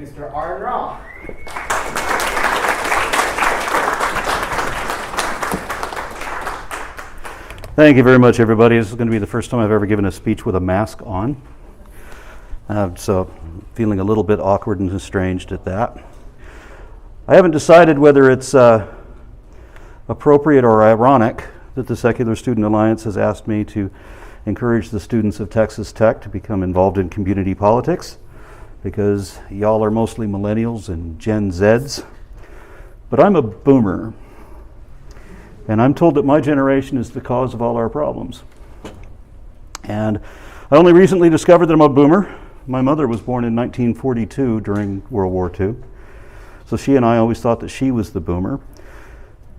Mr. Aaron Ra. Thank you very much, everybody. This is going to be the first time I've ever given a speech with a mask on. So feeling a little bit awkward and estranged at that. I haven't decided whether it's appropriate or ironic that the Secular Student Alliance has asked me to encourage the students of Texas Tech to become involved in community politics, because y'all are mostly millennials and Gen Zs. But I'm a boomer. And I'm told that my generation is the cause of all our problems. And I only recently discovered that I'm a boomer. My mother was born in 1942 during World War II. So she and I always thought that she was the boomer.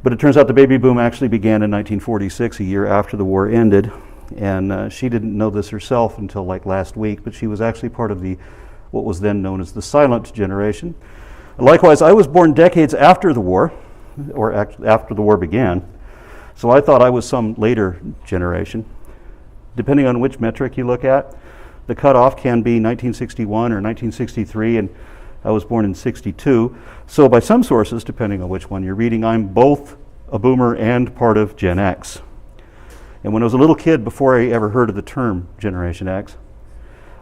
But it turns out the baby boom actually began in 1946, a year after the war ended. And she didn't know this herself until like last week, but she was actually part of what was then known as the silent generation. Likewise, I was born decades after the war, or after the war began. So I thought I was some later generation. Depending on which metric you look at, the cutoff can be 1961 or 1963, and I was born in 62. So by some sources, depending on which one you're reading, I'm both a boomer and part of Gen X. And when I was a little kid, before I ever heard of the term Generation X,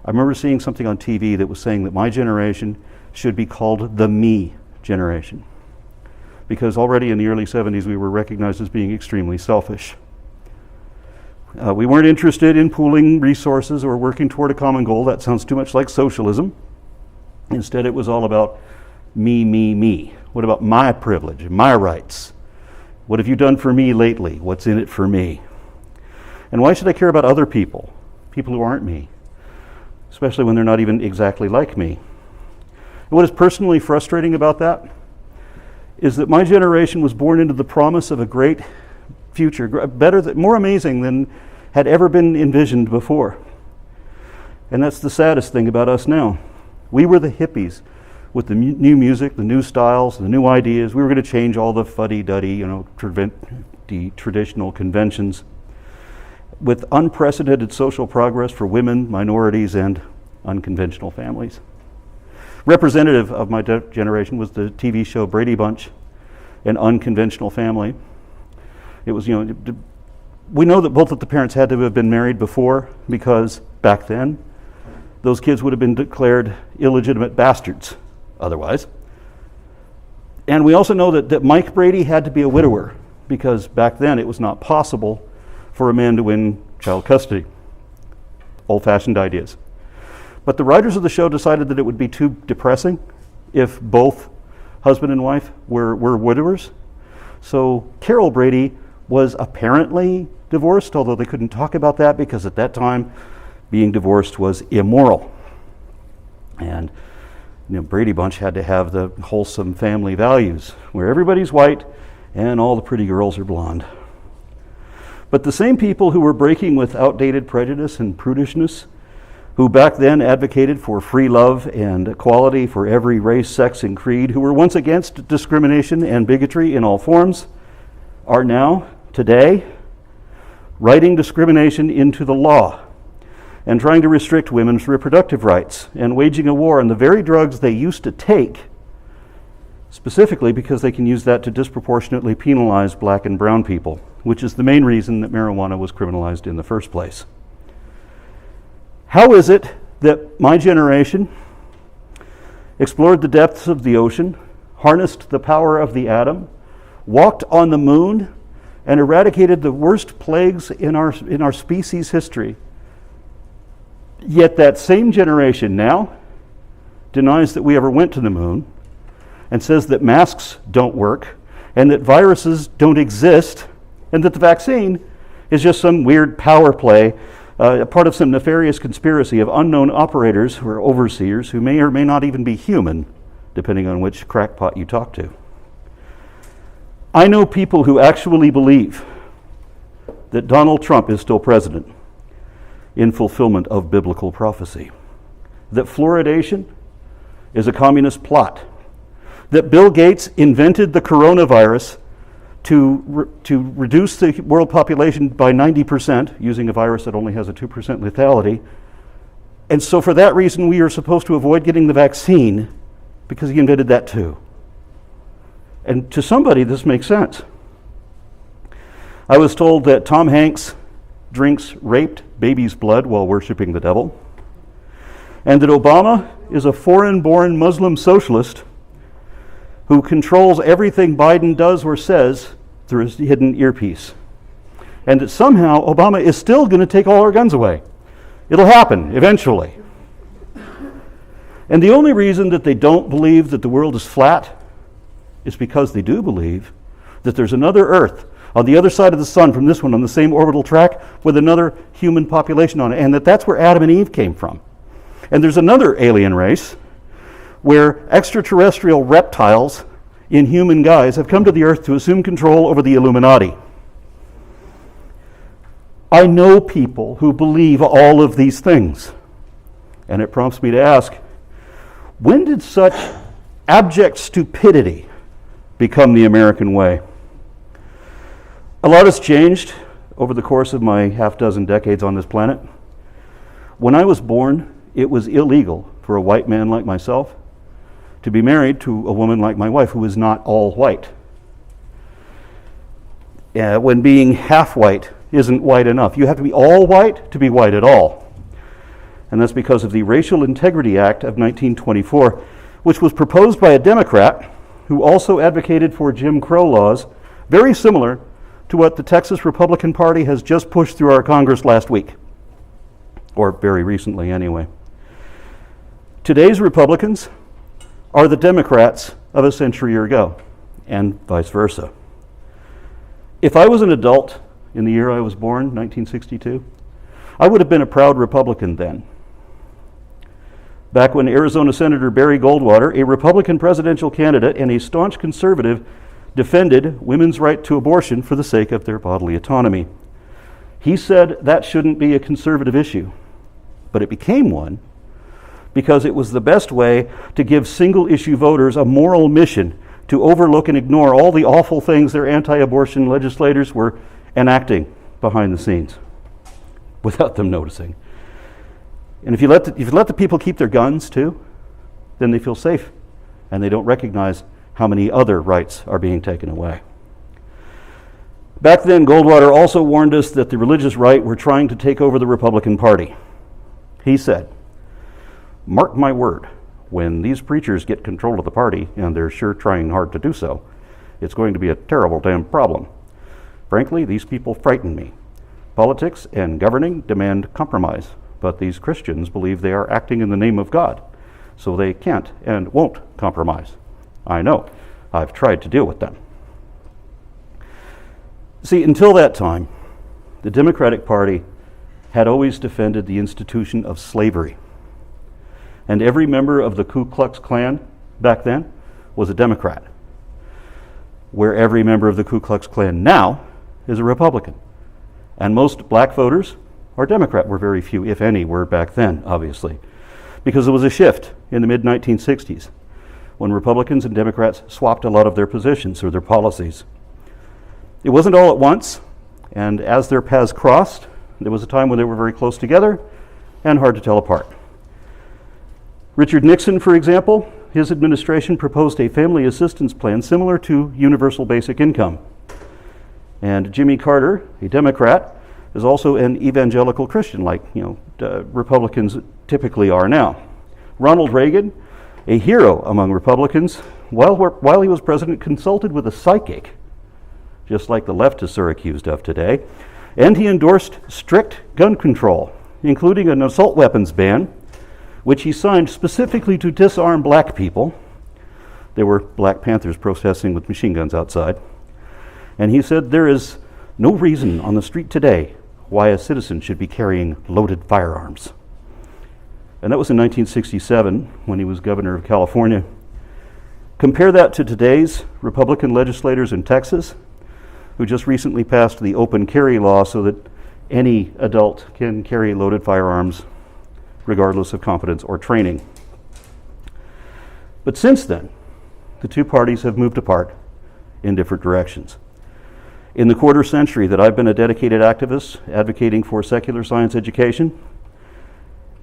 I remember seeing something on TV that was saying that my generation should be called the me generation, because already in the early 70s we were recognized as being extremely selfish. We weren't interested in pooling resources or working toward a common goal. That sounds too much like socialism. Instead, it was all about me, me, me. What about my privilege, my rights? What have you done for me lately? What's in it for me? And why should I care about other people who aren't me, especially when they're not even exactly like me? And what is personally frustrating about that is that my generation was born into the promise of a great future, more amazing than had ever been envisioned before. And that's the saddest thing about us now. We were the hippies with the new music, the new styles, the new ideas. We were going to change all the fuddy-duddy, the traditional conventions, with unprecedented social progress for women, minorities, and unconventional families. Representative of my generation was the TV show Brady Bunch, An Unconventional Family. It was, we know that both of the parents had to have been married before, because back then, those kids would have been declared illegitimate bastards otherwise. And we also know that Mike Brady had to be a widower, because back then it was not possible for a man to win child custody. Old-fashioned ideas. But the writers of the show decided that it would be too depressing if both husband and wife were widowers. So Carol Brady was apparently divorced, although they couldn't talk about that because at that time being divorced was immoral. And Brady Bunch had to have the wholesome family values where everybody's white and all the pretty girls are blonde. But the same people who were breaking with outdated prejudice and prudishness, who back then advocated for free love and equality for every race, sex, and creed, who were once against discrimination and bigotry in all forms, are now, today, writing discrimination into the law and trying to restrict women's reproductive rights and waging a war on the very drugs they used to take, specifically because they can use that to disproportionately penalize black and brown people, which is the main reason that marijuana was criminalized in the first place. How is it that my generation explored the depths of the ocean, harnessed the power of the atom, walked on the moon, and eradicated the worst plagues in our species' history, yet that same generation now denies that we ever went to the moon and says that masks don't work and that viruses don't exist and that the vaccine is just some weird power play, a part of some nefarious conspiracy of unknown operators or overseers who may or may not even be human, depending on which crackpot you talk to. I know people who actually believe that Donald Trump is still president in fulfillment of biblical prophecy, that fluoridation is a communist plot, that Bill Gates invented the coronavirus to reduce the world population by 90% using a virus that only has a 2% lethality. And so for that reason, we are supposed to avoid getting the vaccine because he invented that too. And to somebody, this makes sense. I was told that Tom Hanks drinks raped baby's blood while worshiping the devil, and that Obama is a foreign-born Muslim socialist who controls everything Biden does or says through his hidden earpiece. And that somehow Obama is still going to take all our guns away. It'll happen eventually. And the only reason that they don't believe that the world is flat is because they do believe that there's another Earth on the other side of the sun from this one on the same orbital track with another human population on it, and that's where Adam and Eve came from. And there's another alien race where extraterrestrial reptiles in human guise have come to the Earth to assume control over the Illuminati. I know people who believe all of these things, and it prompts me to ask, when did such abject stupidity become the American way? A lot has changed over the course of my half-dozen decades on this planet. When I was born, it was illegal for a white man like myself to be married to a woman like my wife who is not all white. When being half white isn't white enough. You have to be all white to be white at all. And that's because of the Racial Integrity Act of 1924, which was proposed by a Democrat who also advocated for Jim Crow laws, very similar to what the Texas Republican Party has just pushed through our Congress last week, or very recently anyway. Today's Republicans are the Democrats of a century ago, and vice versa. If I was an adult in the year I was born, 1962, I would have been a proud Republican then. Back when Arizona Senator Barry Goldwater, a Republican presidential candidate and a staunch conservative, defended women's right to abortion for the sake of their bodily autonomy. He said that shouldn't be a conservative issue, but it became one because it was the best way to give single-issue voters a moral mission to overlook and ignore all the awful things their anti-abortion legislators were enacting behind the scenes without them noticing. And if you let the people keep their guns too, then they feel safe and they don't recognize how many other rights are being taken away. Back then, Goldwater also warned us that the religious right were trying to take over the Republican Party. He said, "Mark my word, when these preachers get control of the party, and they're sure trying hard to do so, it's going to be a terrible damn problem. Frankly, these people frighten me. Politics and governing demand compromise, but these Christians believe they are acting in the name of God, so they can't and won't compromise. I know. I've tried to deal with them." See, until that time, the Democratic Party had always defended the institution of slavery. And every member of the Ku Klux Klan back then was a Democrat, where every member of the Ku Klux Klan now is a Republican. And most black voters are Democrat, where very few, if any, were back then, obviously, because there was a shift in the mid-1960s when Republicans and Democrats swapped a lot of their positions or their policies. It wasn't all at once, and as their paths crossed, there was a time when they were very close together and hard to tell apart. Richard Nixon, for example, his administration proposed a family assistance plan similar to universal basic income. And Jimmy Carter, a Democrat, is also an evangelical Christian, like Republicans typically are now. Ronald Reagan, a hero among Republicans, while he was president, consulted with a psychic, just like the leftists are accused of today, and he endorsed strict gun control, including an assault weapons ban, which he signed specifically to disarm black people. There were Black Panthers protesting with machine guns outside. And he said there is no reason on the street today why a citizen should be carrying loaded firearms. And that was in 1967 when he was governor of California. Compare that to today's Republican legislators in Texas, who just recently passed the open carry law so that any adult can carry loaded firearms regardless of competence or training. But since then, the two parties have moved apart in different directions. In the quarter century that I've been a dedicated activist advocating for secular science education,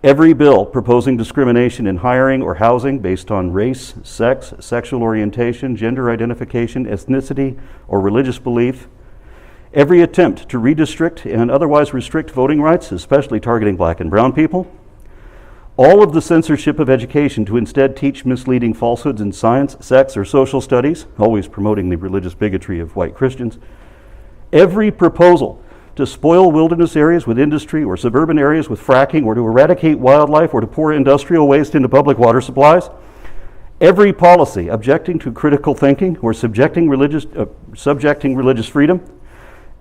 Every bill proposing discrimination in hiring or housing based on race, sex, sexual orientation, gender identification, ethnicity, or religious belief. Every attempt to redistrict and otherwise restrict voting rights, especially targeting black and brown people. All of the censorship of education to instead teach misleading falsehoods in science, sex, or social studies, always promoting the religious bigotry of white Christians. Every proposal to spoil wilderness areas with industry or suburban areas with fracking, or to eradicate wildlife, or to pour industrial waste into public water supplies. Every policy objecting to critical thinking or subjecting religious freedom.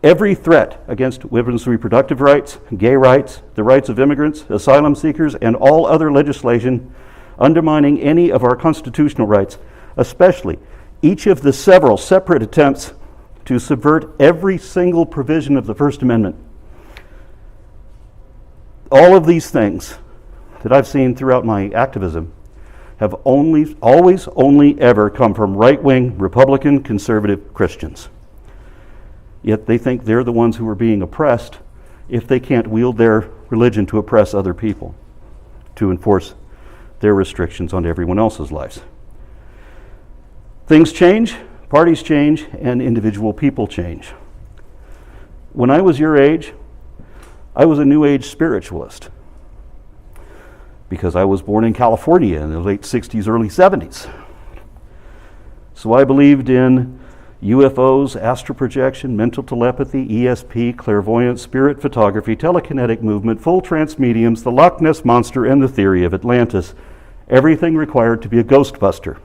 Every threat against women's reproductive rights, gay rights, the rights of immigrants, asylum seekers, and all other legislation undermining any of our constitutional rights, especially each of the several separate attempts to subvert every single provision of the First Amendment. All of these things that I've seen throughout my activism have always ever come from right-wing, Republican, conservative Christians. Yet they think they're the ones who are being oppressed if they can't wield their religion to oppress other people, to enforce their restrictions on everyone else's lives. Things change, parties change, and individual people change. When I was your age, I was a New Age spiritualist because I was born in California in the late 60s, early 70s. So I believed in UFOs, astral projection, mental telepathy, ESP, clairvoyance, spirit photography, telekinetic movement, full trance mediums, the Loch Ness Monster, and the theory of Atlantis. Everything required to be a Ghostbuster.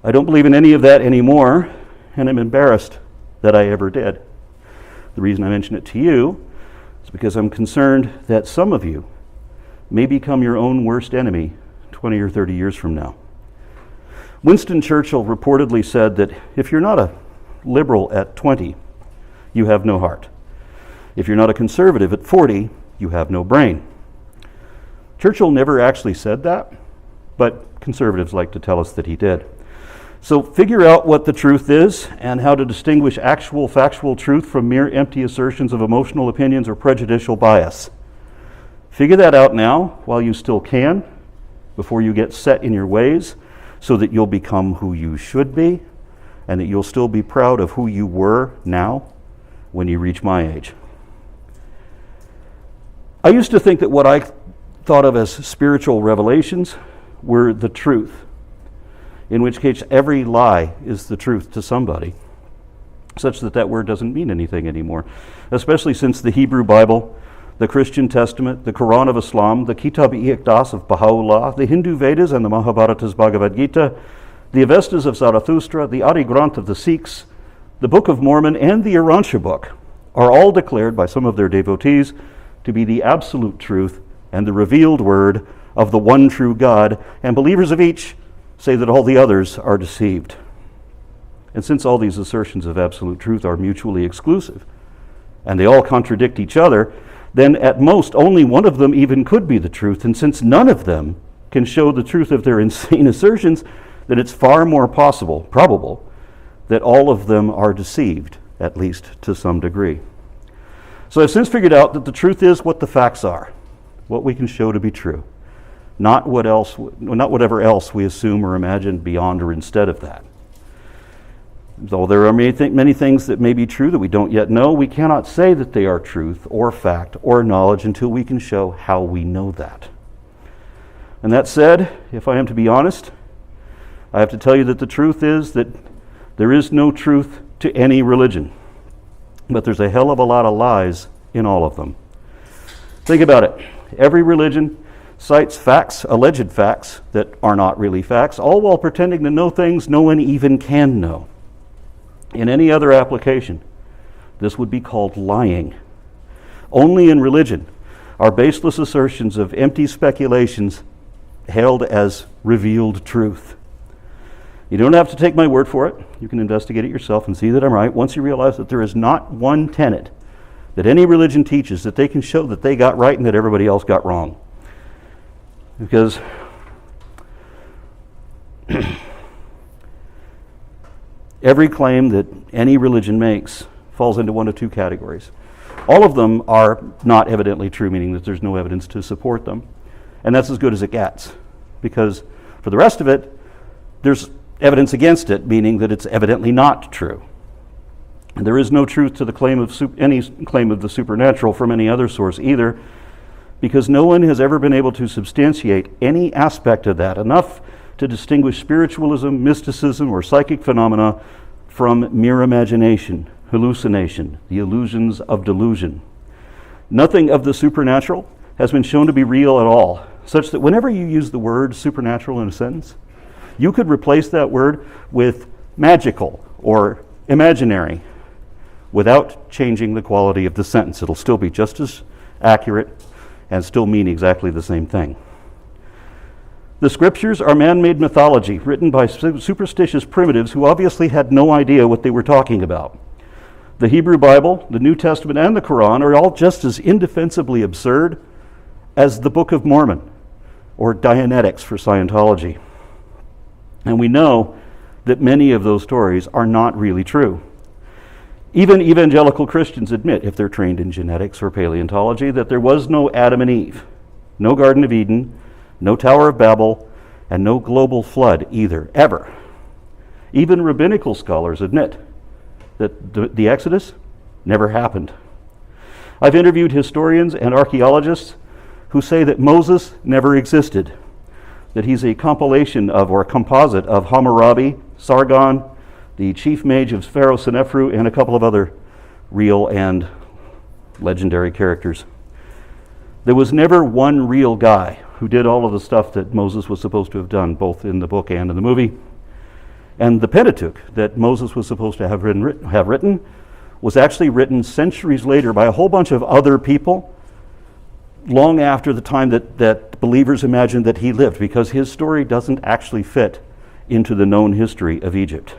I don't believe in any of that anymore, and I'm embarrassed that I ever did. The reason I mention it to you is because I'm concerned that some of you may become your own worst enemy 20 or 30 years from now. Winston Churchill reportedly said that if you're not a liberal at 20, you have no heart. If you're not a conservative at 40, you have no brain. Churchill never actually said that, but conservatives like to tell us that he did. So figure out what the truth is and how to distinguish actual factual truth from mere empty assertions of emotional opinions or prejudicial bias. Figure that out now while you still can, before you get set in your ways, so that you'll become who you should be, and that you'll still be proud of who you were now when you reach my age. I used to think that what I thought of as spiritual revelations were the truth, in which case every lie is the truth to somebody, such that that word doesn't mean anything anymore, especially since the Hebrew Bible, the Christian Testament, the Quran of Islam, the Kitab-i-Iqdas of Baha'u'llah, the Hindu Vedas and the Mahabharatas Bhagavad Gita, the Avestas of Zarathustra, the Adi Granth of the Sikhs, the Book of Mormon, and the Urantia book are all declared by some of their devotees to be the absolute truth and the revealed word of the one true God, and believers of each say that all the others are deceived. And since all these assertions of absolute truth are mutually exclusive, and they all contradict each other, then at most only one of them even could be the truth. And since none of them can show the truth of their insane assertions, then it's far more probable, that all of them are deceived, at least to some degree. So I've since figured out that the truth is what the facts are, what we can show to be true, not whatever else we assume or imagine beyond or instead of that. Though there are many things that may be true that we don't yet know, we cannot say that they are truth or fact or knowledge until we can show how we know that. And that said, if I am to be honest, I have to tell you that the truth is that there is no truth to any religion, but there's a hell of a lot of lies in all of them. Think about it. Every religion cites facts, alleged facts, that are not really facts, all while pretending to know things no one even can know. In any other application, this would be called lying. Only in religion are baseless assertions of empty speculations hailed as revealed truth. You don't have to take my word for it. You can investigate it yourself and see that I'm right once you realize that there is not one tenet that any religion teaches that they can show that they got right and that everybody else got wrong. Because every claim that any religion makes falls into one of two categories. All of them are not evidently true, meaning that there's no evidence to support them. And that's as good as it gets, because for the rest of it, there's evidence against it, meaning that it's evidently not true. And there is no truth to the claim of any claim of the supernatural from any other source either, because no one has ever been able to substantiate any aspect of that enough to distinguish spiritualism, mysticism, or psychic phenomena from mere imagination, hallucination, the illusions of delusion. Nothing of the supernatural has been shown to be real at all, such that whenever you use the word supernatural in a sentence, you could replace that word with magical or imaginary without changing the quality of the sentence. It'll still be just as accurate and still mean exactly the same thing. The scriptures are man-made mythology written by superstitious primitives who obviously had no idea what they were talking about. The Hebrew Bible, the New Testament, and the Quran are all just as indefensibly absurd as the Book of Mormon or Dianetics for Scientology. And we know that many of those stories are not really true. Even evangelical Christians admit, if they're trained in genetics or paleontology, that there was no Adam and Eve, no Garden of Eden, no Tower of Babel, and no global flood either, ever. Even rabbinical scholars admit that the Exodus never happened. I've interviewed historians and archaeologists who say that Moses never existed, that he's a compilation of, or a composite of Hammurabi, Sargon, the chief mage of Pharaoh Senefru, and a couple of other real and legendary characters. There was never one real guy who did all of the stuff that Moses was supposed to have done, both in the book and in the movie. And the Pentateuch that Moses was supposed to have written was actually written centuries later by a whole bunch of other people, long after the time that believers imagined that he lived, because his story doesn't actually fit into the known history of Egypt.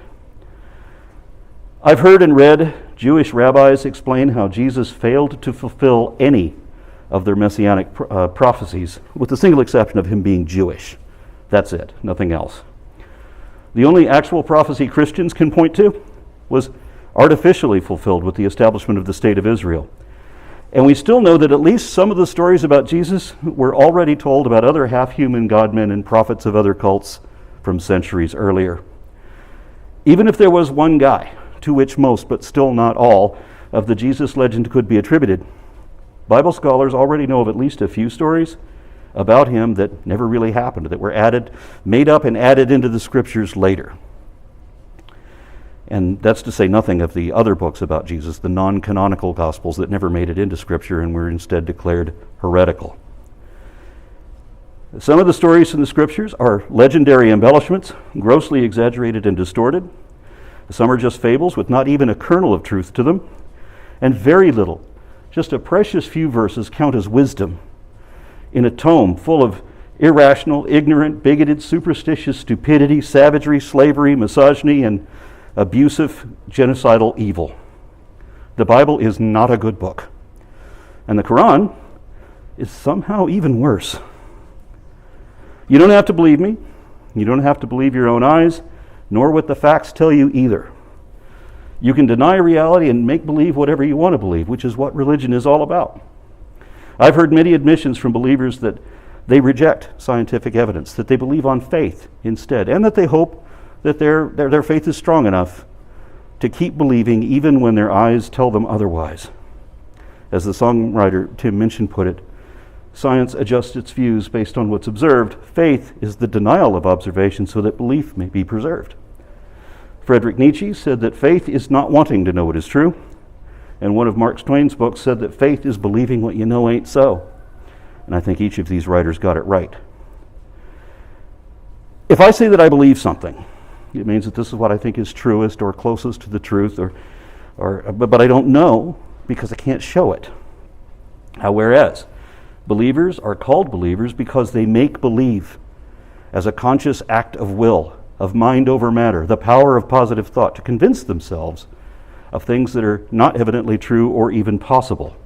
I've heard and read Jewish rabbis explain how Jesus failed to fulfill any of their messianic prophecies, with the single exception of him being Jewish. That's it, nothing else. The only actual prophecy Christians can point to was artificially fulfilled with the establishment of the State of Israel. And we still know that at least some of the stories about Jesus were already told about other half-human God-men and prophets of other cults from centuries earlier. Even if there was one guy, to which most, but still not all, of the Jesus legend could be attributed, Bible scholars already know of at least a few stories about him that never really happened, that were made up and added into the scriptures later. And that's to say nothing of the other books about Jesus, the non-canonical gospels that never made it into scripture and were instead declared heretical. Some of the stories in the scriptures are legendary embellishments, grossly exaggerated and distorted. Some are just fables with not even a kernel of truth to them, and very little, just a precious few verses, count as wisdom in a tome full of irrational, ignorant, bigoted, superstitious stupidity, savagery, slavery, misogyny, and abusive, genocidal evil. The Bible is not a good book. And the Quran is somehow even worse. You don't have to believe me. You don't have to believe your own eyes, nor what the facts tell you either. You can deny reality and make believe whatever you want to believe, which is what religion is all about. I've heard many admissions from believers that they reject scientific evidence, that they believe on faith instead, and that they hope that their faith is strong enough to keep believing even when their eyes tell them otherwise. As the songwriter Tim Minchin put it, science adjusts its views based on what's observed. Faith is the denial of observation so that belief may be preserved. Friedrich Nietzsche said that faith is not wanting to know what is true, and one of Mark Twain's books said that faith is believing what you know ain't so. And I think each of these writers got it right. If I say that I believe something, it means that this is what I think is truest or closest to the truth, but I don't know because I can't show it. Whereas believers are called believers because they make believe as a conscious act of will, of mind over matter, the power of positive thought to convince themselves of things that are not evidently true or even possible.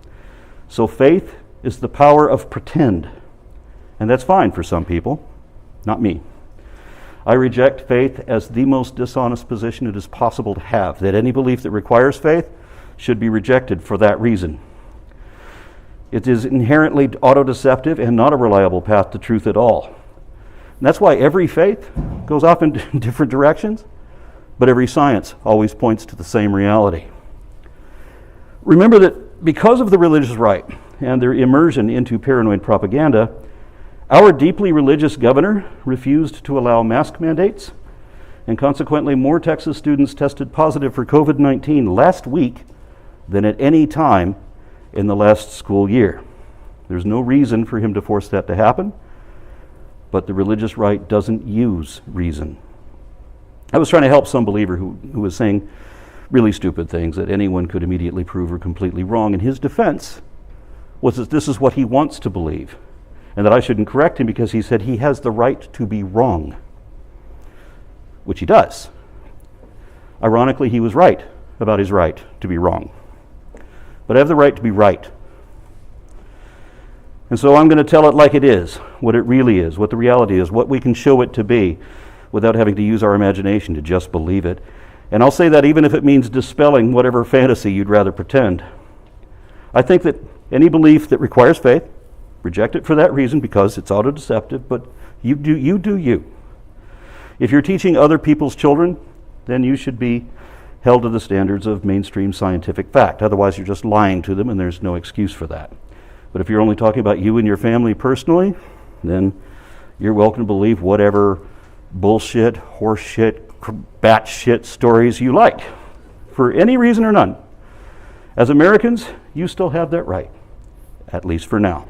So faith is the power of pretend, and that's fine for some people, not me. I reject faith as the most dishonest position it is possible to have, that any belief that requires faith should be rejected for that reason. It is inherently autodeceptive and not a reliable path to truth at all. And that's why every faith goes off in different directions, but every science always points to the same reality. Remember that because of the religious right and their immersion into paranoid propaganda, our deeply religious governor refused to allow mask mandates, and consequently more Texas students tested positive for COVID-19 last week than at any time in the last school year. There's no reason for him to force that to happen, but the religious right doesn't use reason. I was trying to help some believer who was saying really stupid things that anyone could immediately prove are completely wrong, and his defense was that this is what he wants to believe, and that I shouldn't correct him because he said he has the right to be wrong, which he does. Ironically, he was right about his right to be wrong. But I have the right to be right. And so I'm going to tell it like it is, what it really is, what the reality is, what we can show it to be without having to use our imagination to just believe it. And I'll say that even if it means dispelling whatever fantasy you'd rather pretend. I think that any belief that requires faith, reject it for that reason because it's auto-deceptive, but you do you. If you're teaching other people's children, then you should be held to the standards of mainstream scientific fact. Otherwise, you're just lying to them, and there's no excuse for that. But if you're only talking about you and your family personally, then you're welcome to believe whatever bullshit, horseshit, batshit stories you like, for any reason or none. As Americans, you still have that right, at least for now.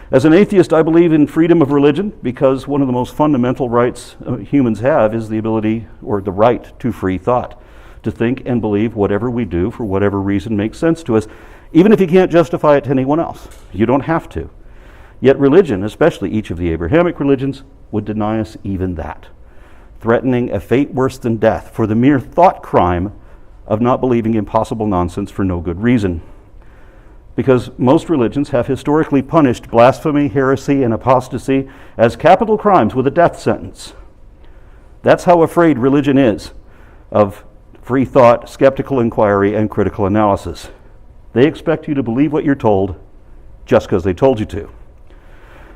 As an atheist, I believe in freedom of religion because one of the most fundamental rights humans have is the ability or the right to free thought, to think and believe whatever we do for whatever reason makes sense to us, even if you can't justify it to anyone else. You don't have to. Yet religion, especially each of the Abrahamic religions, would deny us even that, threatening a fate worse than death for the mere thought crime of not believing impossible nonsense for no good reason. Because most religions have historically punished blasphemy, heresy, and apostasy as capital crimes with a death sentence. That's how afraid religion is of free thought, skeptical inquiry, and critical analysis. They expect you to believe what you're told just because they told you to.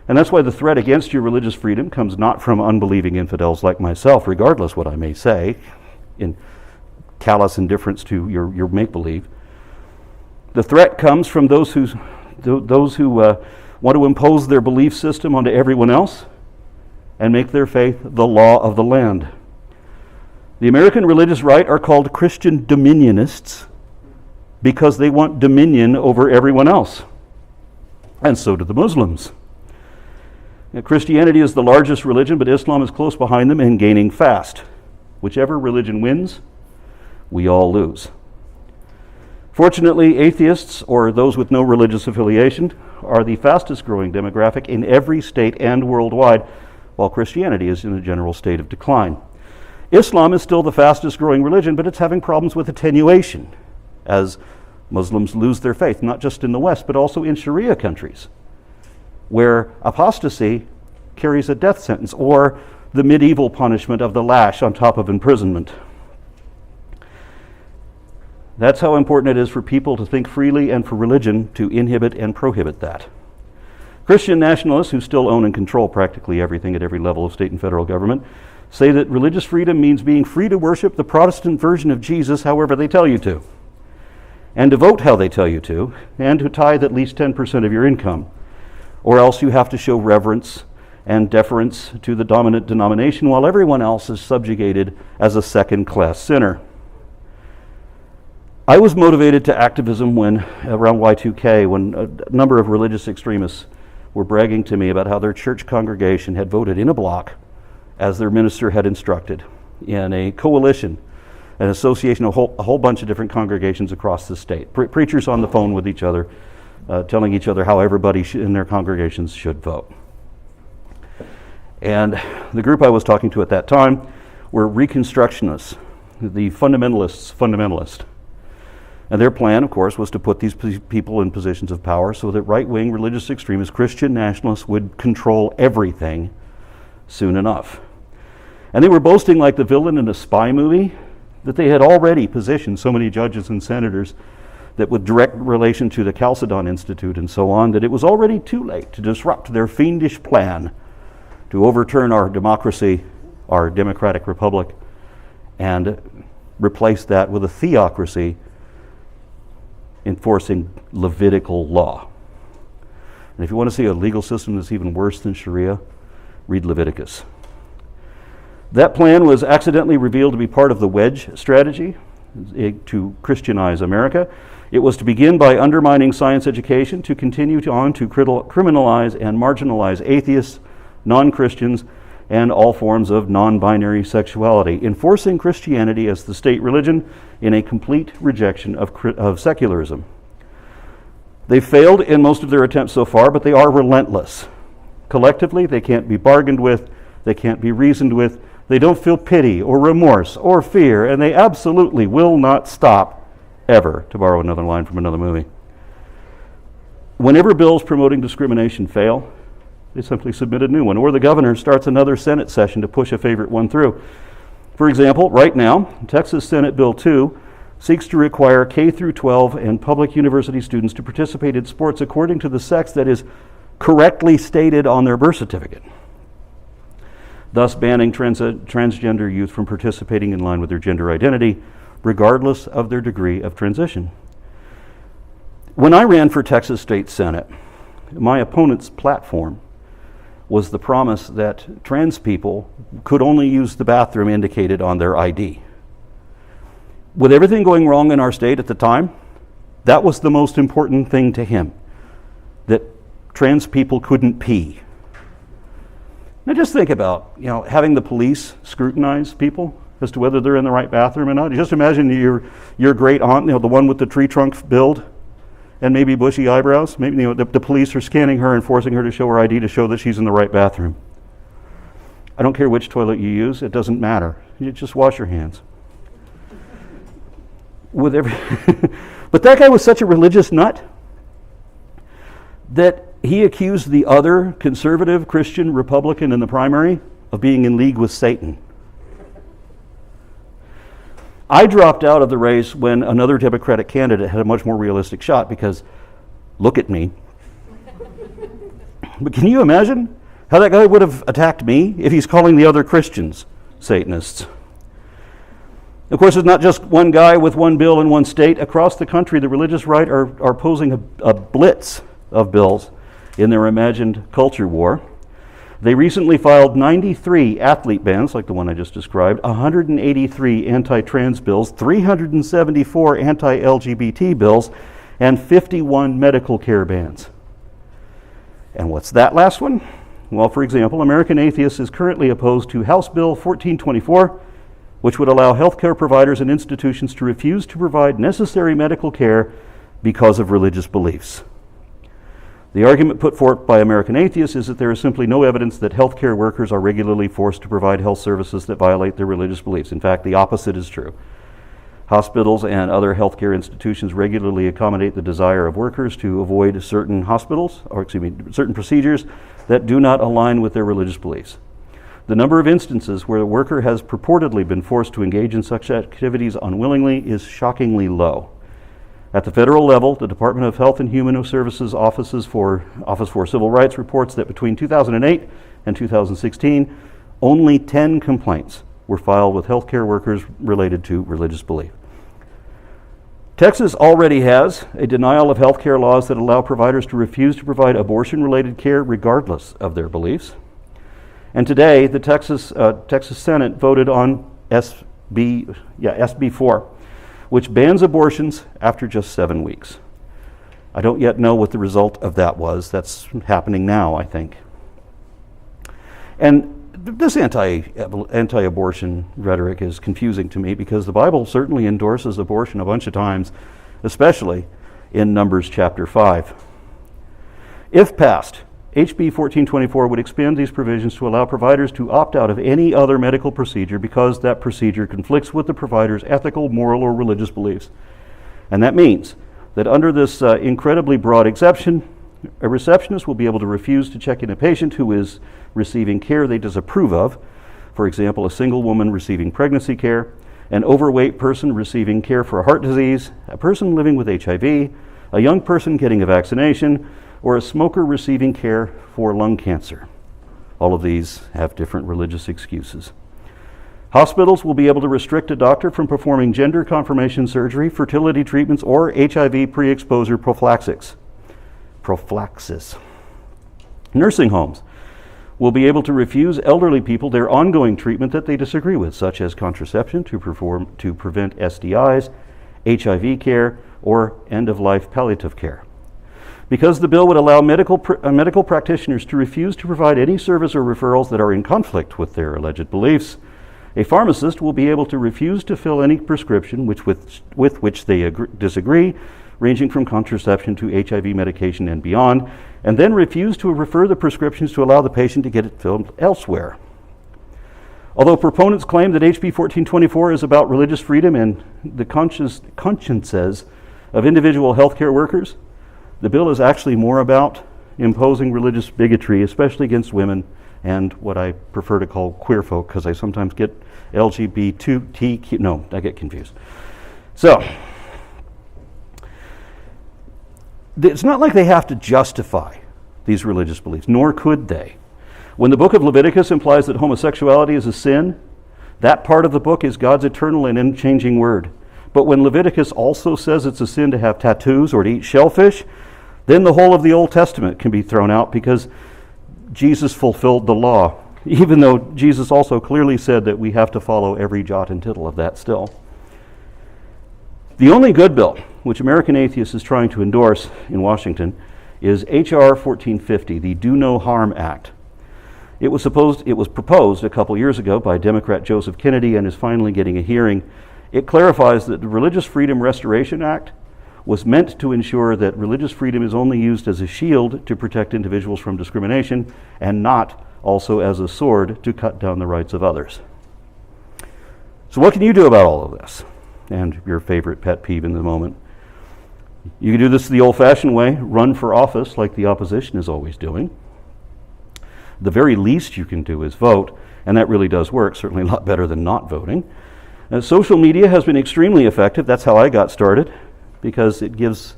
And that's why the threat against your religious freedom comes not from unbelieving infidels like myself, regardless what I may say, in callous indifference to your make-believe. The threat comes from those who want to impose their belief system onto everyone else and make their faith the law of the land. The American religious right are called Christian dominionists because they want dominion over everyone else. And so do the Muslims. Now, Christianity is the largest religion, but Islam is close behind them and gaining fast. Whichever religion wins, we all lose. Fortunately, atheists, or those with no religious affiliation, are the fastest growing demographic in every state and worldwide, while Christianity is in a general state of decline. Islam is still the fastest growing religion, but it's having problems with attenuation as Muslims lose their faith, not just in the West, but also in Sharia countries, where apostasy carries a death sentence or the medieval punishment of the lash on top of imprisonment. That's how important it is for people to think freely and for religion to inhibit and prohibit that. Christian nationalists, who still own and control practically everything at every level of state and federal government, say that religious freedom means being free to worship the Protestant version of Jesus however they tell you to, and to vote how they tell you to, and to tithe at least 10% of your income, or else you have to show reverence and deference to the dominant denomination while everyone else is subjugated as a second-class sinner. I was motivated to activism when, around Y2K, when a number of religious extremists were bragging to me about how their church congregation had voted in a block as their minister had instructed in a coalition, an association, a whole bunch of different congregations across the state. Preachers on the phone with each other, telling each other how everybody in their congregations should vote. And the group I was talking to at that time were Reconstructionists, the fundamentalists. And their plan, of course, was to put these people in positions of power so that right-wing religious extremist Christian nationalists would control everything soon enough. And they were boasting like the villain in a spy movie that they had already positioned so many judges and senators that with direct relation to the Chalcedon Institute and so on, that it was already too late to disrupt their fiendish plan to overturn our democracy, our democratic republic, and replace that with a theocracy enforcing Levitical law. And if you want to see a legal system that's even worse than Sharia, read Leviticus. That plan was accidentally revealed to be part of the wedge strategy to Christianize America. It was to begin by undermining science education, to continue on to criminalize and marginalize atheists, non-Christians, and all forms of non-binary sexuality, enforcing Christianity as the state religion in a complete rejection of secularism. They've failed in most of their attempts so far, but they are relentless. Collectively, they can't be bargained with, they can't be reasoned with, they don't feel pity or remorse or fear, and they absolutely will not stop, ever, to borrow another line from another movie. Whenever bills promoting discrimination fail, they simply submit a new one, or the governor starts another Senate session to push a favorite one through. For example, right now, Texas Senate Bill 2 seeks to require K through 12 and public university students to participate in sports according to the sex that is correctly stated on their birth certificate, thus banning transgender youth from participating in line with their gender identity, regardless of their degree of transition. When I ran for Texas State Senate, my opponent's platform was the promise that trans people could only use the bathroom indicated on their ID. With everything going wrong in our state at the time, that was the most important thing to him, that trans people couldn't pee. Now just think about, having the police scrutinize people as to whether they're in the right bathroom or not. Just imagine your great aunt, the one with the tree trunk build and maybe bushy eyebrows. Maybe the police are scanning her and forcing her to show her ID to show that she's in the right bathroom. I don't care which toilet you use, it doesn't matter. You just wash your hands. But that guy was such a religious nut that he accused the other conservative Christian Republican in the primary of being in league with Satan. I dropped out of the race when another Democratic candidate had a much more realistic shot because, look at me. But can you imagine how that guy would have attacked me if he's calling the other Christians Satanists? Of course, it's not just one guy with one bill in one state. Across the country, the religious right are posing a blitz of bills in their imagined culture war. They recently filed 93 athlete bans, like the one I just described, 183 anti-trans bills, 374 anti-LGBT bills, and 51 medical care bans. And what's that last one? Well, for example, American Atheists is currently opposed to House Bill 1424, which would allow healthcare providers and institutions to refuse to provide necessary medical care because of religious beliefs. The argument put forth by American Atheists is that there is simply no evidence that healthcare workers are regularly forced to provide health services that violate their religious beliefs. In fact, the opposite is true. Hospitals and other healthcare institutions regularly accommodate the desire of workers to avoid certain certain procedures that do not align with their religious beliefs. The number of instances where a worker has purportedly been forced to engage in such activities unwillingly is shockingly low. At the federal level, the Department of Health and Human Services Office for Civil Rights reports that between 2008 and 2016, only 10 complaints were filed with healthcare workers related to religious belief. Texas already has a denial of healthcare laws that allow providers to refuse to provide abortion-related care regardless of their beliefs. And today, the Texas Senate voted on SB 4, which bans abortions after just 7 weeks. I don't yet know what the result of that was. That's happening now, I think. And this anti-abortion rhetoric is confusing to me because the Bible certainly endorses abortion a bunch of times, especially in Numbers chapter 5. If passed, HB 1424 would expand these provisions to allow providers to opt out of any other medical procedure because that procedure conflicts with the provider's ethical, moral, or religious beliefs. And that means that under this incredibly broad exception, a receptionist will be able to refuse to check in a patient who is receiving care they disapprove of, for example, a single woman receiving pregnancy care, an overweight person receiving care for heart disease, a person living with HIV, a young person getting a vaccination, or a smoker receiving care for lung cancer. All of these have different religious excuses. Hospitals will be able to restrict a doctor from performing gender confirmation surgery, fertility treatments, or HIV pre-exposure prophylaxis. Nursing homes will be able to refuse elderly people their ongoing treatment that they disagree with, such as contraception to prevent STIs, HIV care, or end-of-life palliative care. Because the bill would allow medical practitioners to refuse to provide any service or referrals that are in conflict with their alleged beliefs, a pharmacist will be able to refuse to fill any prescription with which they disagree, ranging from contraception to HIV medication and beyond, and then refuse to refer the prescriptions to allow the patient to get it filled elsewhere. Although proponents claim that HB 1424 is about religious freedom and the consciences of individual healthcare workers, the bill is actually more about imposing religious bigotry, especially against women and what I prefer to call queer folk, because I sometimes get LGBTQ, no, I get confused. So, it's not like they have to justify these religious beliefs, nor could they. When the book of Leviticus implies that homosexuality is a sin, that part of the book is God's eternal and unchanging word. But when Leviticus also says it's a sin to have tattoos or to eat shellfish, then the whole of the Old Testament can be thrown out because Jesus fulfilled the law, even though Jesus also clearly said that we have to follow every jot and tittle of that still. The only good bill which American Atheists is trying to endorse in Washington is H.R. 1450, the Do No Harm Act. It was proposed a couple years ago by Democrat Joseph Kennedy and is finally getting a hearing. It clarifies that the Religious Freedom Restoration Act was meant to ensure that religious freedom is only used as a shield to protect individuals from discrimination and not also as a sword to cut down the rights of others. So what can you do about all of this? And your favorite pet peeve in the moment. You can do this the old-fashioned way, run for office like the opposition is always doing. The very least you can do is vote, and that really does work, certainly a lot better than not voting. Social media has been extremely effective. That's how I got started, because it gives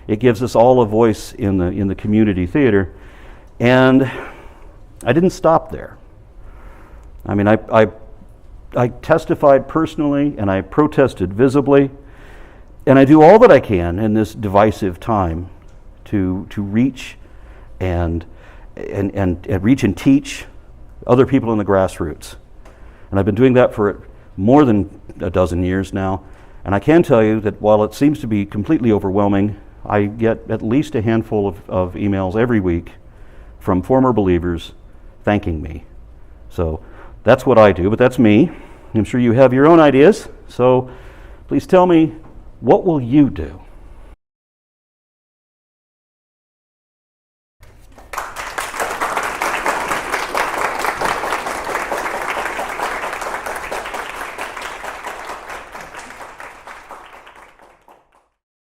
us all a voice in the community theater. And I didn't stop there. I mean, I testified personally and I protested visibly, and I do all that I can in this divisive time to reach and reach and teach other people in the grassroots. And I've been doing that for more than a dozen years now. And I can tell you that while it seems to be completely overwhelming, I get at least a handful of emails every week from former believers thanking me. So that's what I do, but that's me. I'm sure you have your own ideas. So please tell me, what will you do?